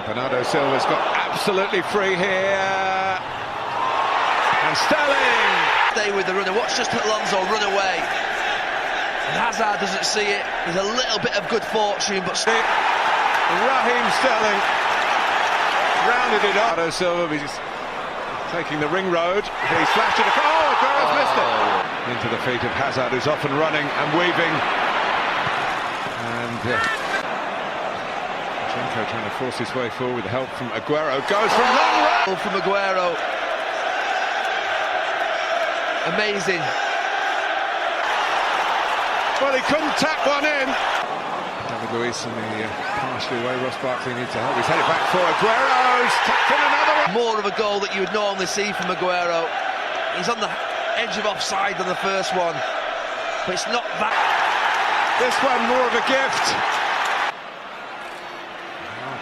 Bernardo Silva's got absolutely free here. And Sterling! Stay with the runner. Watch just Alonso run away. And Hazard doesn't see it. There's a little bit of good fortune, but... Raheem Sterling rounded it up. Bernardo Silva, he's taking the ring road. He's flashed it across. Oh, Aguero's missed it. Into the feet of Hazard, who's off and running and weaving. And trying to force his way forward with the help from Aguero. Goes from long range. From Aguero. Amazing. Well, he couldn't tap one in. David Luiz in the partially away. Ross Barkley needs to help. He's headed back for Aguero's tapped in another one. More of a goal that you would normally see from Aguero. He's on the edge of offside than the first one, but it's not that. This one more of a gift.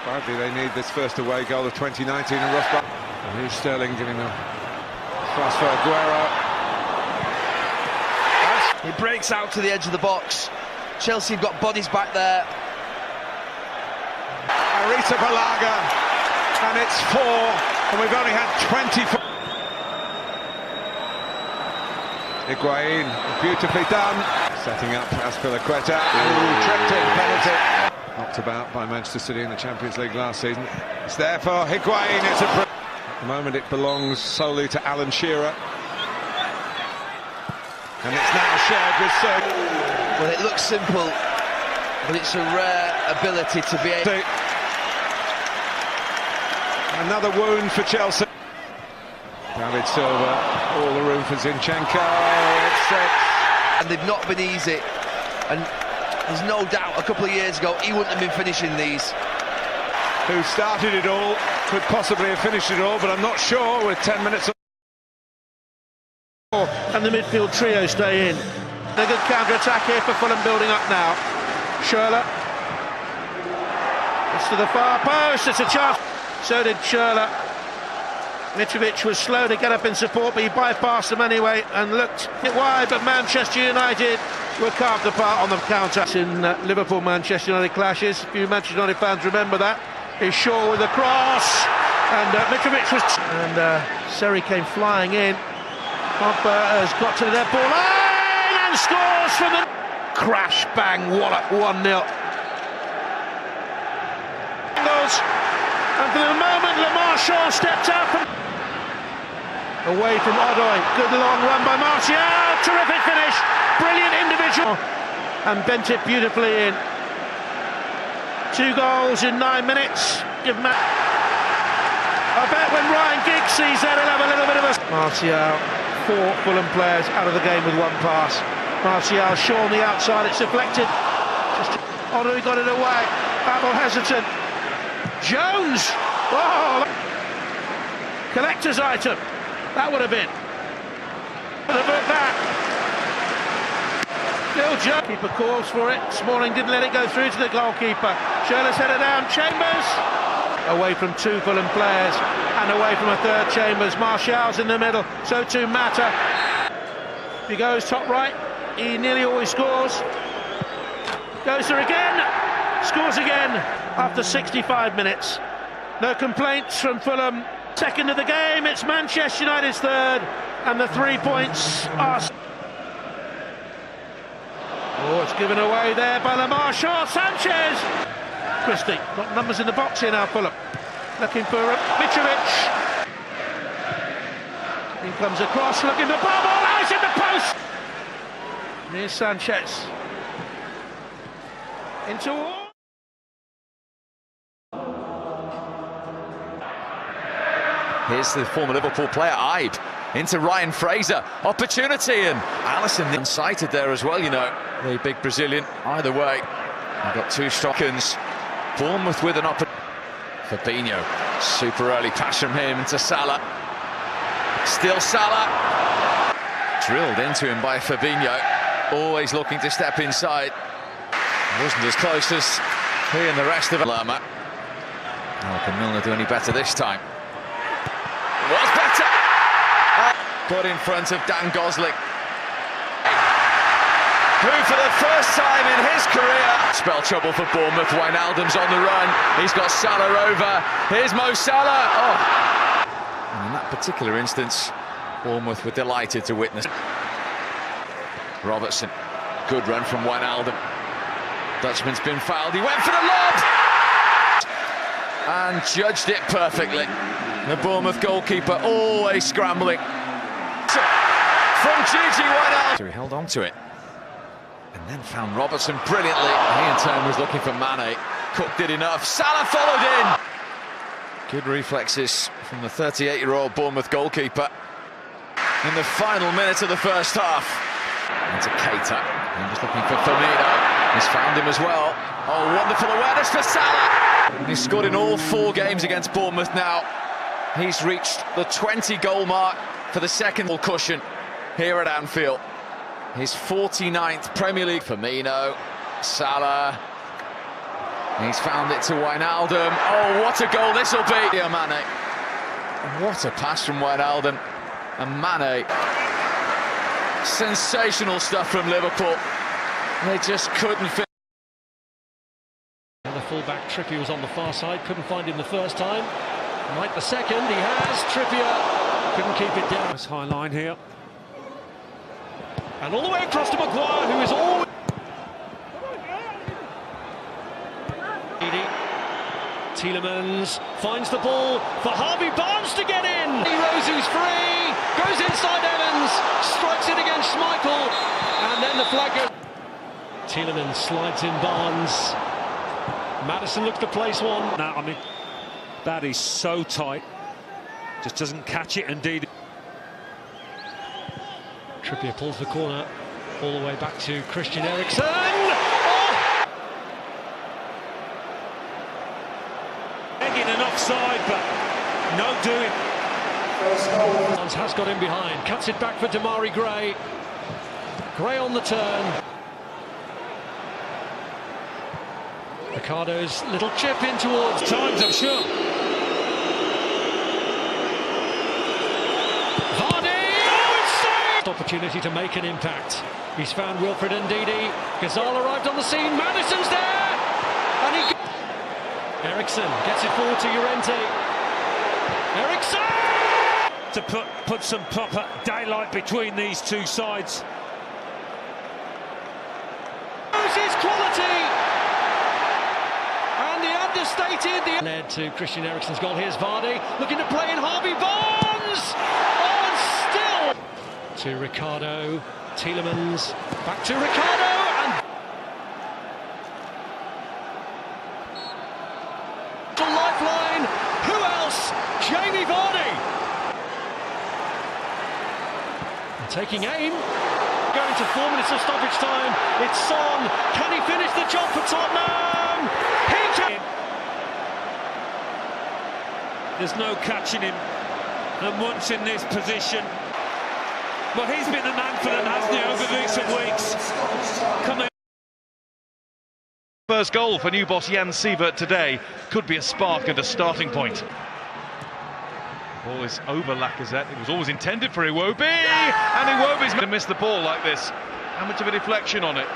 Badly they need this first away goal of 2019, and Ross Barkley. Here's Sterling giving a pass for Aguero. He breaks out to the edge of the box. Chelsea have got bodies back there. Arita Balaga, and it's 4, and we've only had 24. Higuain, beautifully done. Setting up Azpilicueta. Tripped in, penalty. Knocked about by Manchester City in the Champions League last season. It's there for Higuain. At the moment it belongs solely to Alan Shearer. And it's now shared with Sergio. Well, it looks simple, but it's a rare ability to be able... Another wound for Chelsea. David Silva, all the room for Zinchenko. It's 6. And they've not been easy. And there's no doubt a couple of years ago he wouldn't have been finishing these. Who started it all, could possibly have finished it all, but I'm not sure with 10 minutes. And the midfield trio stay in. A good counter-attack here for Fulham building up now. Schürrle. It's to the far post, it's a chance. So did Schürrle. Mitrovic was slow to get up in support, but he bypassed them anyway and looked it wide, but Manchester United were carved apart on the counter. In Liverpool-Manchester United clashes, a few Manchester United fans remember that. Is Shaw with a cross, and Mitrovic was... And Seri came flying in. Pogba has got to the dead ball line and scores from the... Crash, bang, wallop, 1-0. And for the moment, Lamar Shaw stepped up. Away from Odoi, good long run by Martial, terrific finish, brilliant individual, and bent it beautifully in. 2 goals in 9 minutes. Give Matt. I bet when Ryan Giggs sees that, he'll have a little bit of a... Martial, 4 Fulham players out of the game with 1 pass. Martial, Shaw on the outside, it's deflected. Odoi got it away. Babel hesitant. Jones! Oh! Collector's item. That would have been. Still Joe. Keeper calls for it. Smalling didn't let it go through to the goalkeeper. Schürrle's headed down. Chambers. Away from 2 Fulham players. And away from a 3rd Chambers. Martial's in the middle. So too Mata. He goes top right. He nearly always scores. Goes there again. Scores again after 65 minutes. No complaints from Fulham. Second of the game, it's Manchester United's 3rd, and the 3 points are... Oh, it's given away there by Lamar Shaw. Sanchez! Christie, got numbers in the box here now, Fulham. Looking for Mitrovic. He comes across, looking for ball, now he's in the post! Here's Sanchez. Into all. Here's the former Liverpool player, Ibe, into Ryan Fraser. Opportunity, and Alisson unsighted there as well, you know. The big Brazilian, either way. We've got 2 seconds. Bournemouth with an opportunity. Fabinho, super early pass from him to Salah. Still Salah. Drilled into him by Fabinho. Always looking to step inside. Wasn't as close as he and the rest of Lerma. Oh, can Milner do any better this time? Was better! Put in front of Dan Gosling. who for the first time in his career spell trouble for Bournemouth. Wijnaldum's on the run, he's got Salah over, here's Mo Salah. And in that particular instance, Bournemouth were delighted to witness. Robertson, good run from Wijnaldum. Dutchman's been fouled, he went for the lob and judged it perfectly. The Bournemouth goalkeeper always scrambling. From Gigi Wijnaldum. He held on to it and then found Robertson brilliantly. He in turn was looking for Mane. Cook did enough. Salah followed in. Good reflexes from the 38-year-old Bournemouth goalkeeper in the final minute of the first half. Into Keita. He was looking for Firmino. He's found him as well. Oh, wonderful awareness for Salah. He's scored in all 4 games against Bournemouth now. He's reached the 20-goal mark for the second cushion here at Anfield. His 49th Premier League. Firmino, Salah. He's found it to Wijnaldum. Oh, what a goal this will be. Mane. What a pass from Wijnaldum. And Mane. Sensational stuff from Liverpool. They just couldn't fit. The fullback Trippier was on the far side, couldn't find him the first time. Might the second, he has. Trippier couldn't keep it down. Nice high line here. And all the way across to Maguire, who is always... Tielemans finds the ball for Harvey Barnes to get in. Rose, who's free, goes inside Evans, strikes it against Schmeichel, and then the flag goes. Tielemans slides in Barnes. Maddison looks to place one. Now, I mean, that is so tight. Just doesn't catch it, indeed. Trippier pulls the corner all the way back to Christian Eriksen. Begging an offside, but no doing. Barnes has got him behind, cuts it back for Damari Gray. Gray on the turn. Ricardo's little chip in towards times, I'm sure. Vardy! Oh, it's saved! Opportunity to make an impact. He's found Wilfred Ndidi. Gazal arrived on the scene. Maddison's there! And he... Eriksen gets it forward to Llorente. Eriksen! To put some proper daylight between these two sides. His quality! And the understated... Led to Christian Eriksen's goal. Here's Vardy, looking to play in Harvey Barnes! Oh, and still... To Ricardo, Tielemans, back to Ricardo, and... The lifeline, who else? Jamie Vardy! And taking aim, going to 4 minutes of stoppage time, it's Son, can he finish the job for Tottenham? He can! There's no catching him, and once in this position, well, he's been the man for them, hasn't he, over recent weeks? Coming. First goal for new boss Jan Sievert today could be a spark and a starting point. Ball is over Lacazette. It was always intended for Iwobi, and Iwobi's going to miss the ball like this. How much of a deflection on it?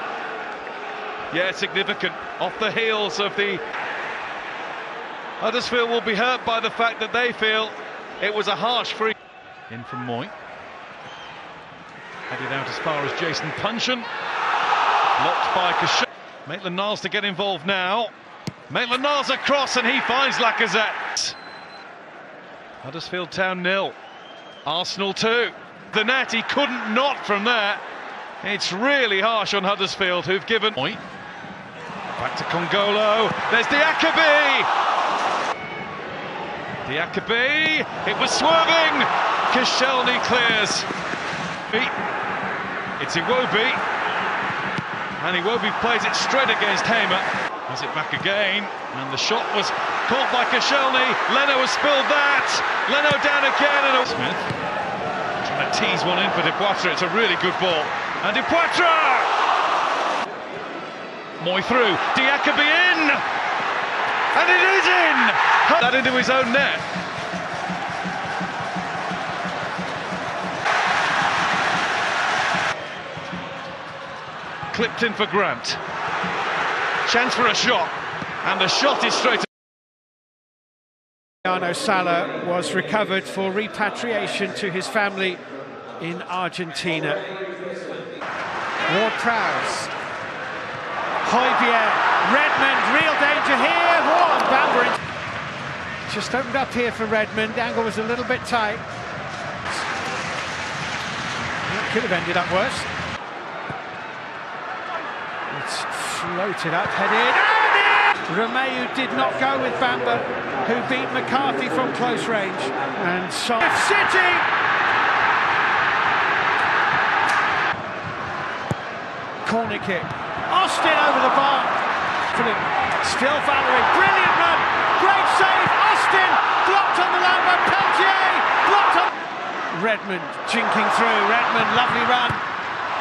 Yeah, significant. Off the heels of the... Huddersfield will be hurt by the fact that they feel it was a harsh free. In from Moy. Headed out as far as Jason Puncheon. Blocked by Kashan. Maitland-Niles to get involved now. Maitland-Niles across and he finds Lacazette. Huddersfield Town 0. Arsenal 2. The net, he couldn't not from there. It's really harsh on Huddersfield, who've given... Back to Congolo. There's Diakabi. Diakabi. It was swerving. Koscielny clears. It's Iwobi. And Iwobi plays it straight against Hamer. Has it back again. And the shot was caught by Koscielny. Leno has spilled that. Leno down again. And Smith trying to tease one in for Depoitre. It's a really good ball. And Depoitre! Moy through. Diakabi in! And it is in! That into his own net. clipped in for Grant. Chance for a shot, and the shot is straight. Salah was recovered for repatriation to his family in Argentina. Ward-Prowse, Højbjerg, Redmond, real danger here. And Bamber just opened up here for Redmond. The angle was a little bit tight. That could have ended up worse. It's floated up, headed. Romeu did not go with Bamber, who beat McCarthy from close range. And so City! Corner kick. Austin over the bar. Still Valerie. Brilliant run. Great save. Austin blocked on the line by Peltier. Blocked on. Redmond jinking through. Redmond, lovely run.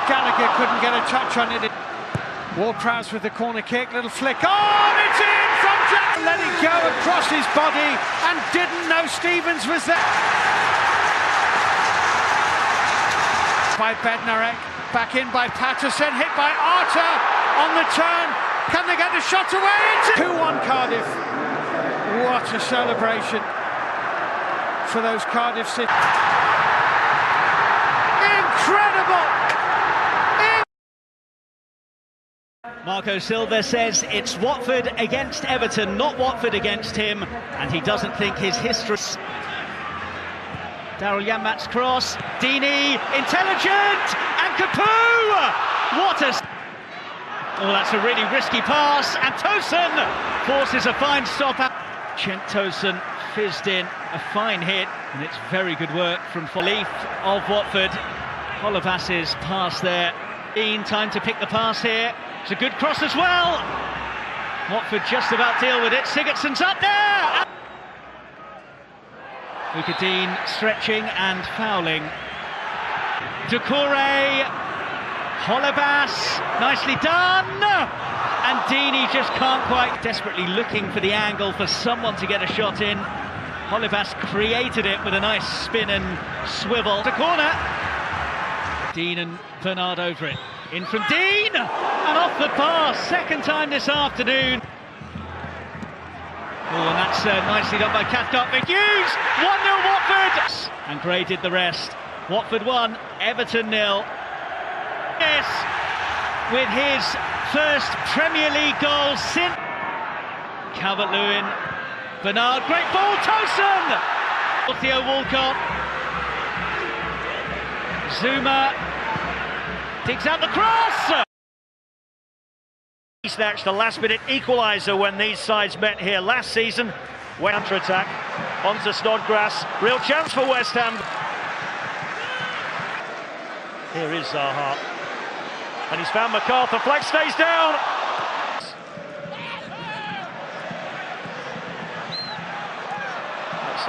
Gallagher couldn't get a touch on it. Ward-Prowse with the corner kick. Little flick. Oh, it's in from Jack. Let it go across his body and didn't know Stevens was there. By Bednarek. Back in by Patterson, hit by Arter on the turn. Can they get the shot away? It's 2-1 Cardiff. What a celebration for those Cardiff City. Incredible! Marco Silva says it's Watford against Everton, not Watford against him, and he doesn't think his history... Daryl Janmaat's cross, Deeney, intelligent, and Capoue! What a... Oh, that's a really risky pass, and Tosun forces a fine stop. Cenk Tosun fizzed in, a fine hit, and it's very good work from Leaf of Watford. Holebas's pass there. Dean, time to pick the pass here. It's a good cross as well. Watford just about deal with it. Sigurdsson's up there! Ukadine stretching and fouling. Doucouré, Holebas, nicely done! And Deeney just can't quite, desperately looking for the angle for someone to get a shot in. Holebas created it with a nice spin and swivel. The corner. Dean and Bernard over it. In from Dean! And off the pass, second time this afternoon. Oh, and that's nicely done by Cathcart for Hughes. 1-0 Watford! And Gray did the rest. Watford 1, Everton 0. Yes, with his first Premier League goal since... Calvert-Lewin, Bernard, great ball, Tosun! Theo Walcott. Zuma digs out the cross! He snatched the last-minute equaliser when these sides met here last season. Counter-attack onto Snodgrass. Real chance for West Ham. Here is Zaha. And he's found MacArthur. Flag stays down.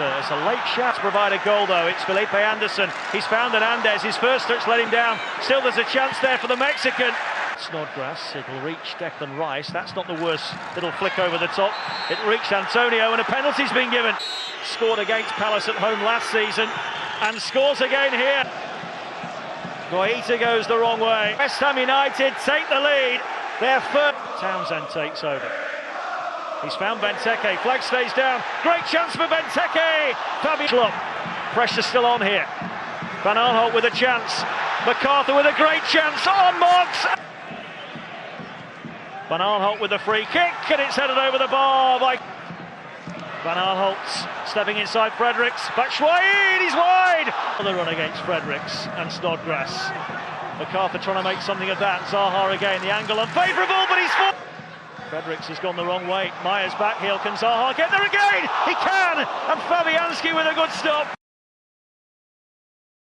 It's a late shot to provide a goal, though. It's Felipe Anderson. He's found Hernandez. His first touch let him down. Still, there's a chance there for the Mexican. Snodgrass, it'll reach Declan Rice. That's not the worst little flick over the top. It reached Antonio, and a penalty's been given. Scored against Palace at home last season, and scores again here. Guaita goes the wrong way. West Ham United take the lead. Their first. Townsend takes over. He's found Benteke. Flag stays down. Great chance for Benteke. Fabian. Pressure still on here. Van Aanholt with a chance. MacArthur with a great chance. On marks. Van Aanholt with a free kick, and it's headed over the bar by Van Aanholt, stepping inside Fredericks. Batshuayi, he's wide! Another run against Fredericks and Snodgrass. MacArthur trying to make something of that. Zaha again, the angle unfavourable, but he's full. Fredericks has gone the wrong way. Myers back heel. Can Zaha get there again? He can! And Fabianski with a good stop.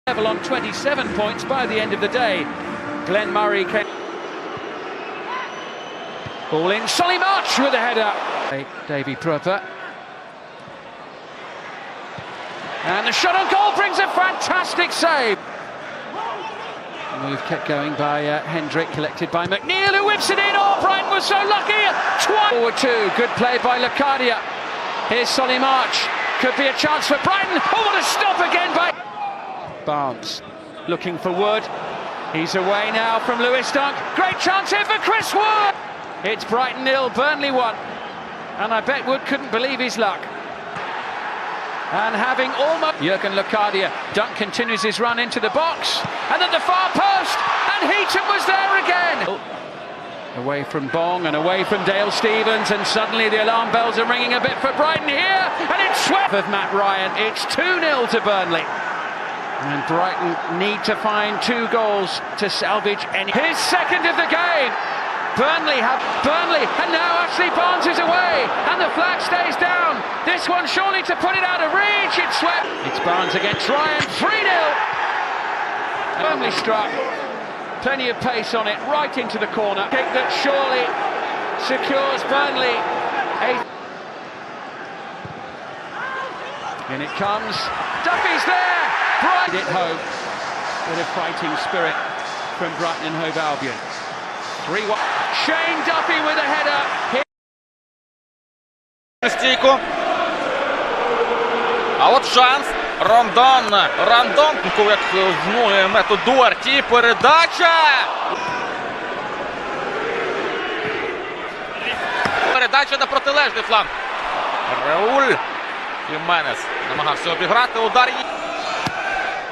Level on 27 points by the end of the day. Glenn Murray came. Ball in, Solly March with a header. Davy Prupper. And the shot on goal brings a fantastic save. Move kept going by Hendrick, collected by McNeil, who whips it in. Oh, Brighton was so lucky. Forward two, good play by Locadia. Here's Solly March. Could be a chance for Brighton. Oh, what a stop again by Barnes. Looking for Wood. He's away now from Lewis Dunk. Great chance here for Chris Wood. It's Brighton 0, Burnley 1. And I bet Wood couldn't believe his luck. And having almost... Jurgen Locadia. Dunk continues his run into the box. And at the far post. And Heaton was there again. Away from Bong and away from Dale Stevens. And suddenly the alarm bells are ringing a bit for Brighton here. And it's swept of Matt Ryan. It's 2-0 to Burnley. And Brighton need to find 2 goals to salvage any. His second of the game. Burnley, and now Ashley Barnes is away, and the flag stays down. This one surely to put it out of reach. It's swept. It's Barnes against Ryan. 3-0. Burnley struck. Plenty of pace on it, right into the corner. Kick that surely secures Burnley. In it comes. Duffy's there. Brighton it home. Bit of fighting spirit from Brighton and Hove Albion. 3-1. Shane Duffy with a header. Стійку. А от шанс. Рандон, як знову метод Дуарті. Передача. Передача на протилежний фланг. Рауль Хіменес намагався обіграти. Удар.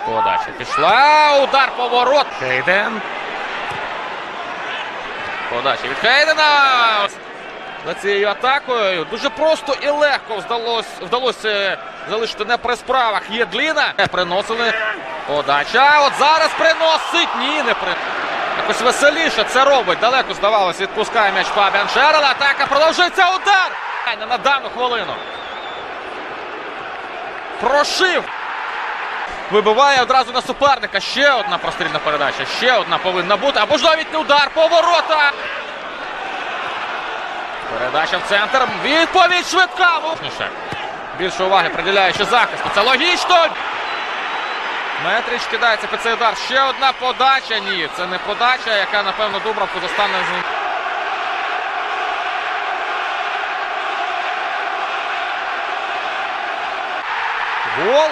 Подача пішла. Удар по ворот. Хейден. Подача від Хейдена. За цією атакою дуже просто і легко вдалося залишити не при справах Єдліна. Приносили. Подача. От зараз приносить. Ні, не приносить. Якось веселіше це робить. Далеко, здавалося, відпускає м'яч Фабіан Шерел. Атака продовжується. Удар. На дану хвилину. Прошив. Вибиває одразу на суперника. Ще одна прострільна передача. Ще одна повинна бути. Або ж навіть не удар по воротах. Передача в центр. Відповідь швидка. Більше уваги приділяє ще захисту. Це логічно. Метрич кидається під цей удар. Ще одна подача. Ні, це не подача, яка, напевно, Дубравку застане з ним. Гол.